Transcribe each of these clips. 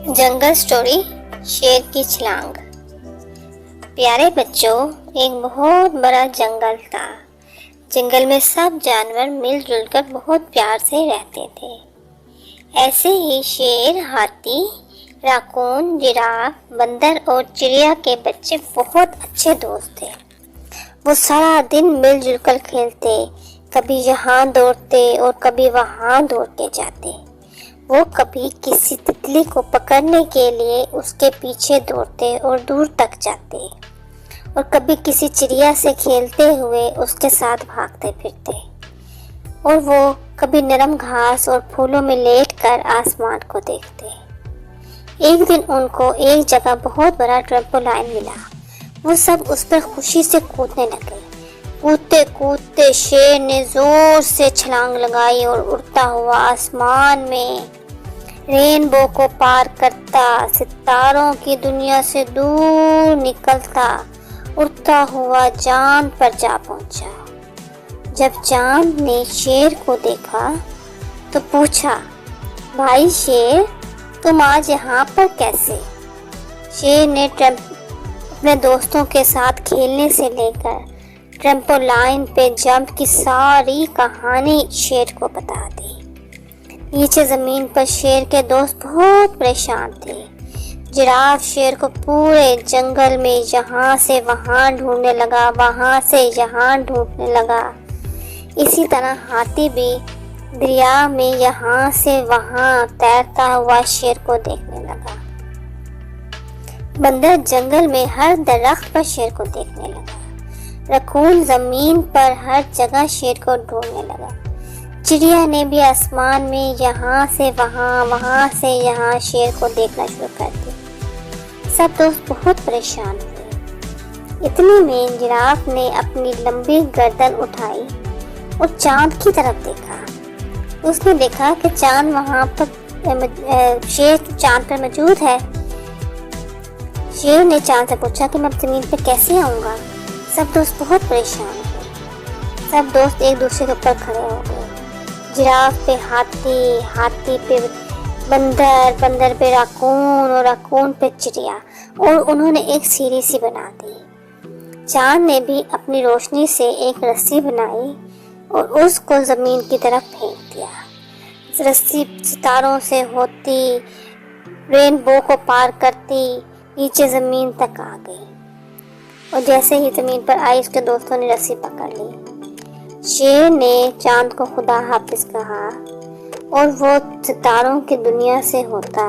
जंगल story शेर की छलांग। प्यारे बच्चों, एक बहुत बड़ा जंगल था। जंगल में सब जानवर मिलजुल कर बहुत प्यार से रहते थे। ऐसे ही शेर, हाथी, राकून, जिराफ, बंदर और चिड़िया के बच्चे बहुत अच्छे दोस्त थे। वो सारा दिन मिलजुल कर खेलते, कभी यहाँ दौड़ते और कभी वहाँ दौड़ के जाते। वो कभी किसी तितली को पकड़ने के लिए उसके पीछे दौड़ते और दूर तक जाते, और कभी किसी चिड़िया से खेलते हुए उसके साथ भागते फिरते, और वो कभी नरम घास और फूलों में लेटकर आसमान को देखते। एक दिन उनको एक जगह बहुत बड़ा ट्रैम्पोलाइन मिला। वो सब उस पर खुशी से कूदने लगे। कूदते कूदते शेर ने जोर से छलांग लगाई और उड़ता हुआ आसमान में रेनबो को पार करता, सितारों की दुनिया से दूर निकलता, उड़ता हुआ चांद पर जा पहुंचा। जब चांद ने शेर को देखा तो पूछा, भाई शेर, तुम आज यहाँ पर कैसे? शेर ने अपने दोस्तों के साथ खेलने से लेकर ट्रैम्पोलाइन पे जंप की सारी कहानी शेर को बता दी। नीचे जमीन पर शेर के दोस्त बहुत परेशान थे। जिराफ शेर को पूरे जंगल में यहाँ से वहाँ ढूंढने लगा, वहाँ से यहाँ ढूंढने लगा। इसी तरह हाथी भी दरिया में यहाँ से वहाँ तैरता हुआ शेर को देखने लगा। बंदर जंगल में हर दरख्त पर शेर को देखने लगा। रकून जमीन पर हर जगह शेर को ढूंढने लगा। चिड़िया ने भी आसमान में यहाँ से वहाँ, वहाँ से यहाँ शेर को देखना शुरू कर दिया। सब दोस्त बहुत परेशान हुए। इतने में जिराफ ने अपनी लंबी गर्दन उठाई और चांद की तरफ देखा। उसने देखा कि चांद वहाँ पर, शेर चांद पर मौजूद है। शेर ने चांद से पूछा कि मैं जमीन पर कैसे आऊँगा? सब दोस्त बहुत परेशान हुए। सब दोस्त एक दूसरे के ऊपर खड़े हो गए। जिराफ पे हाथी, हाथी पे बंदर, बंदर पे राकून और राकून पे चिड़िया, और उन्होंने एक सीढ़ी सी बना दी। चांद ने भी अपनी रोशनी से एक रस्सी बनाई और उसको जमीन की तरफ फेंक दिया। रस्सी सितारों से होती, रेनबो को पार करती, नीचे जमीन तक आ गई, और जैसे ही जमीन पर आई उसके दोस्तों ने रस्सी पकड़ ली। शेर ने चांद को खुदा हाफिज कहा और वो सितारों की दुनिया से होता,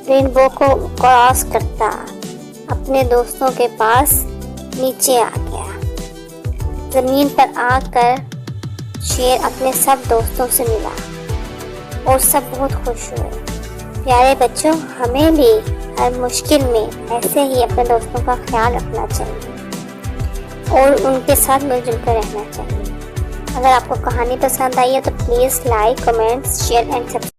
रेनबो को क्रॉस करता, अपने दोस्तों के पास नीचे आ गया। जमीन पर आकर शेर अपने सब दोस्तों से मिला और सब बहुत खुश हुए। प्यारे बच्चों, हमें भी हर मुश्किल में ऐसे ही अपने दोस्तों का ख्याल रखना चाहिए और उनके साथ मिलजुल कर रहना चाहिए। अगर आपको कहानी पसंद आई है तो please like, comment, share and subscribe.